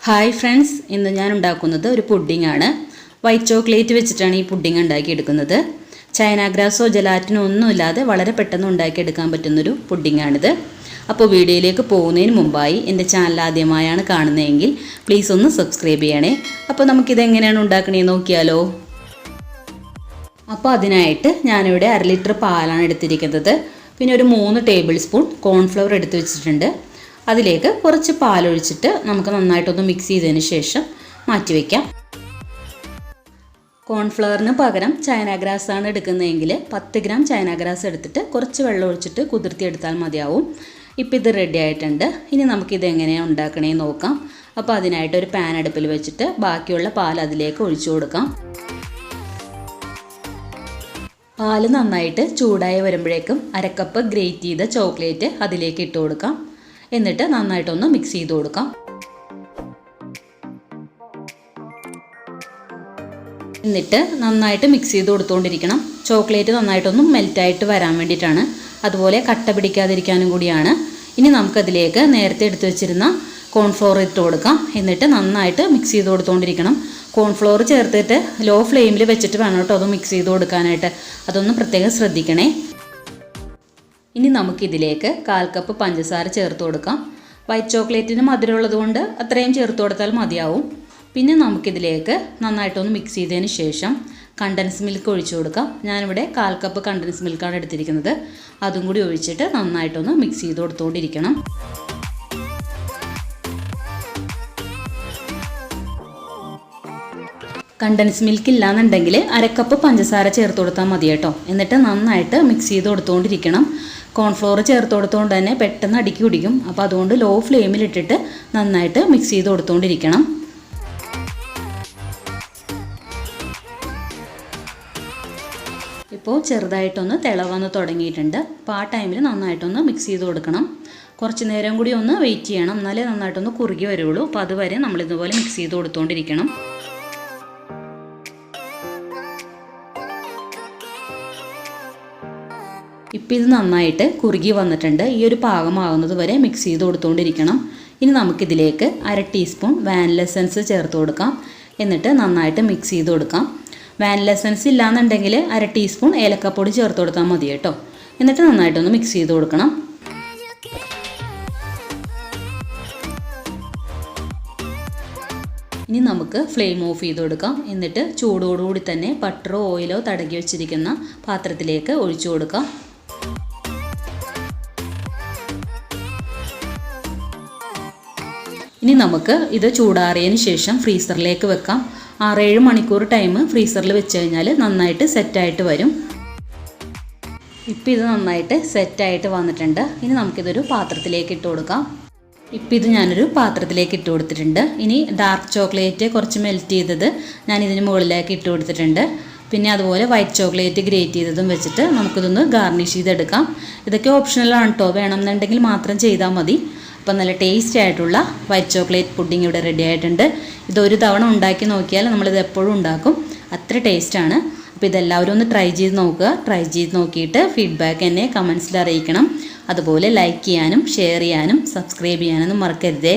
Hi friends, ഇന്ന് ഞാൻ ഉണ്ടാക്കുന്നത് ഒരു പുഡിംഗ് ആണ്. വൈറ്റ് ചോക്ലേറ്റ് വെച്ചിട്ടാണ് ഈ പുഡിംഗ് ഉണ്ടാക്കിയെടുക്കുന്നത്. ചൈനാഗ്രാസോ ജലാറ്റിനോ ഒന്നുമില്ലാതെ വളരെ പെട്ടെന്ന് ഉണ്ടാക്കിയെടുക്കാൻ പറ്റുന്നൊരു പുഡിംഗ് ആണിത്. അപ്പോൾ വീഡിയോയിലേക്ക് പോകുന്നതിന് മുമ്പായി എൻ്റെ ചാനൽ ആദ്യമായാണ് കാണുന്നതെങ്കിൽ പ്ലീസ് ഒന്ന് സബ്സ്ക്രൈബ് ചെയ്യണേ. അപ്പോൾ നമുക്കിതെങ്ങനെയാണ് ഉണ്ടാക്കണേന്ന് നോക്കിയാലോ. അപ്പോൾ അതിനായിട്ട് ഞാനിവിടെ 1/2 ലിറ്റർ പാലാണ് എടുത്തിരിക്കുന്നത്. പിന്നെ ഒരു 3 ടേബിൾ സ്പൂൺ കോൺഫ്ലവർ എടുത്ത് വെച്ചിട്ടുണ്ട്. അതിലേക്ക് കുറച്ച് പാലൊഴിച്ചിട്ട് നമുക്ക് നന്നായിട്ടൊന്ന് മിക്സ് ചെയ്തതിന് ശേഷം മാറ്റി വയ്ക്കാം. കോൺഫ്ലവറിന് പകരം ചൈനാഗ്രാസ് ആണ് എടുക്കുന്നതെങ്കിൽ 10 ഗ്രാം ചൈനാഗ്രാസ് എടുത്തിട്ട് കുറച്ച് വെള്ളം ഒഴിച്ചിട്ട് കുതിർത്തിയെടുത്താൽ മതിയാവും. ഇപ്പോൾ ഇത് റെഡി ആയിട്ടുണ്ട്. ഇനി നമുക്കിത് എങ്ങനെയാണ് ഉണ്ടാക്കണേന്ന് നോക്കാം. അപ്പോൾ അതിനായിട്ട് ഒരു പാൻ അടുപ്പിൽ വെച്ചിട്ട് ബാക്കിയുള്ള പാൽ അതിലേക്ക് ഒഴിച്ചു കൊടുക്കാം. പാല് നന്നായിട്ട് ചൂടായി വരുമ്പോഴേക്കും 1/2 കപ്പ് ഗ്രേറ്റ് ചെയ്ത ചോക്ലേറ്റ് അതിലേക്ക് ഇട്ട് കൊടുക്കാം. എന്നിട്ട് നന്നായിട്ടൊന്ന് മിക്സ് ചെയ്ത് കൊടുക്കാം. എന്നിട്ട് നന്നായിട്ട് മിക്സ് ചെയ്ത് കൊടുത്തുകൊണ്ടിരിക്കണം. ചോക്ലേറ്റ് നന്നായിട്ടൊന്ന് മെൽറ്റായിട്ട് വരാൻ വേണ്ടിയിട്ടാണ്, അതുപോലെ കട്ട പിടിക്കാതിരിക്കാനും കൂടിയാണ്. ഇനി നമുക്കതിലേക്ക് നേരത്തെ എടുത്തു വെച്ചിരുന്ന കോൺഫ്ലോർ ഇട്ട് കൊടുക്കാം. എന്നിട്ട് നന്നായിട്ട് മിക്സ് ചെയ്ത് കൊടുത്തുകൊണ്ടിരിക്കണം. കോൺഫ്ലോർ ചേർത്തിട്ട് ലോ ഫ്ലെയിമിൽ വെച്ചിട്ട് വേണം കേട്ടോ അത് മിക്സ് ചെയ്ത് കൊടുക്കാനായിട്ട്. അതൊന്ന് പ്രത്യേകം ശ്രദ്ധിക്കണേ. ഇനി നമുക്കിതിലേക്ക് 1/4 കപ്പ് പഞ്ചസാര ചേർത്ത് കൊടുക്കാം. വൈറ്റ് ചോക്ലേറ്റിന് മധുരമുള്ളത് കൊണ്ട് അത്രയും ചേർത്ത് കൊടുത്താൽ മതിയാവും. പിന്നെ നമുക്കിതിലേക്ക് നന്നായിട്ടൊന്ന് മിക്സ് ചെയ്തതിന് ശേഷം കണ്ടൻസ് മിൽക്ക് ഒഴിച്ചു കൊടുക്കാം. ഞാനിവിടെ 1/4 കപ്പ് കണ്ടൻസ് മിൽക്കാണ് എടുത്തിരിക്കുന്നത്. അതും കൂടി ഒഴിച്ചിട്ട് നന്നായിട്ടൊന്ന് മിക്സ് ചെയ്ത് കൊടുത്തുകൊണ്ടിരിക്കണം. കണ്ടൻസ് മിൽക്ക് ഇല്ലാന്നുണ്ടെങ്കിൽ 1/2 കപ്പ് പഞ്ചസാര ചേർത്ത് കൊടുത്താൽ മതി കേട്ടോ. എന്നിട്ട് നന്നായിട്ട് മിക്സ് ചെയ്ത് കൊടുത്തുകൊണ്ടിരിക്കണം. കോൺഫ്ലോർ ചേർത്ത് കൊടുത്തുകൊണ്ട് തന്നെ പെട്ടെന്ന് അടുക്കി പിടിക്കും. അപ്പോൾ അതുകൊണ്ട് ലോ ഫ്ലെയിമിലിട്ടിട്ട് നന്നായിട്ട് മിക്സ് ചെയ്ത് കൊടുത്തുകൊണ്ടിരിക്കണം. ഇപ്പോൾ ചെറുതായിട്ടൊന്ന് തിളവന്ന് തുടങ്ങിയിട്ടുണ്ട്. അപ്പോൾ ആ ടൈമിൽ നന്നായിട്ടൊന്ന് മിക്സ് ചെയ്ത് കൊടുക്കണം. കുറച്ച് നേരം കൂടി ഒന്ന് വെയിറ്റ് ചെയ്യണം, എന്നാലേ നന്നായിട്ടൊന്ന് കുറുകി വരുള്ളൂ. അപ്പോൾ അതുവരെ നമ്മളിതുപോലെ മിക്സ് ചെയ്ത് കൊടുത്തുകൊണ്ടിരിക്കണം. ഇപ്പം ഇത് നന്നായിട്ട് കുറുകി വന്നിട്ടുണ്ട്. ഈ ഒരു പാകമാകുന്നത് വരെ മിക്സ് ചെയ്ത് കൊടുത്തുകൊണ്ടിരിക്കണം. ഇനി നമുക്കിതിലേക്ക് 1/2 ടീസ്പൂൺ വാനില എസൻസ് ചേർത്ത് കൊടുക്കാം. എന്നിട്ട് നന്നായിട്ട് മിക്സ് ചെയ്ത് കൊടുക്കാം. വാനില എസൻസ് ഇല്ലാന്നുണ്ടെങ്കിൽ 1/2 ടീസ്പൂൺ ഏലക്കപ്പൊടി ചേർത്ത് കൊടുത്താൽ മതി കേട്ടോ. എന്നിട്ട് നന്നായിട്ടൊന്ന് മിക്സ് ചെയ്ത് കൊടുക്കണം. ഇനി നമുക്ക് ഫ്ലെയിം ഓഫ് ചെയ്ത് കൊടുക്കാം. എന്നിട്ട് ചൂടോടുകൂടി തന്നെ ബട്ടറോ ഓയിലോ തടകി വെച്ചിരിക്കുന്ന പാത്രത്തിലേക്ക് ഒഴിച്ചു കൊടുക്കാം. ഇനി നമുക്ക് ഇത് ചൂടാറിയതിന് ശേഷം ഫ്രീസറിലേക്ക് വെക്കാം. 6-7 മണിക്കൂർ ടൈം ഫ്രീസറിൽ വെച്ച് കഴിഞ്ഞാൽ നന്നായിട്ട് സെറ്റായിട്ട് വരും. ഇപ്പം ഇത് നന്നായിട്ട് സെറ്റായിട്ട് വന്നിട്ടുണ്ട്. ഇനി നമുക്കിതൊരു പാത്രത്തിലേക്ക് ഇട്ട് കൊടുക്കാം. ഇപ്പം ഇത് ഞാനൊരു പാത്രത്തിലേക്ക് ഇട്ട് കൊടുത്തിട്ടുണ്ട്. ഇനി ഡാർക്ക് ചോക്ലേറ്റ് കുറച്ച് മെൽറ്റ് ചെയ്തത് ഞാൻ ഇതിന് മുകളിലേക്ക് ഇട്ട് കൊടുത്തിട്ടുണ്ട്. പിന്നെ അതുപോലെ വൈറ്റ് ചോക്ലേറ്റ് ഗ്രേറ്റ് ചെയ്തതും വെച്ചിട്ട് നമുക്കിതൊന്ന് ഗാർണിഷ് ചെയ്തെടുക്കാം. ഇതൊക്കെ ഓപ്ഷണലാണ് കേട്ടോ, വേണമെന്നുണ്ടെങ്കിൽ മാത്രം ചെയ്താൽ മതി. അപ്പം നല്ല ടേസ്റ്റി ആയിട്ടുള്ള വൈറ്റ് ചോക്ലേറ്റ് പുഡിംഗ് ഇവിടെ റെഡി ആയിട്ടുണ്ട്. ഇതൊരു തവണ ഉണ്ടാക്കി നോക്കിയാൽ നമ്മളിത് എപ്പോഴും ഉണ്ടാക്കും, അത്ര ടേസ്റ്റാണ്. അപ്പോൾ ഇതെല്ലാവരും ഒന്ന് ട്രൈ ചെയ്ത് നോക്കുക. ട്രൈ ചെയ്ത് നോക്കിയിട്ട് ഫീഡ്ബാക്ക് എന്നെ കമൻസിൽ അറിയിക്കണം. അതുപോലെ ലൈക്ക് ചെയ്യാനും ഷെയർ ചെയ്യാനും സബ്സ്ക്രൈബ് ചെയ്യാനൊന്നും മറക്കരുതേ.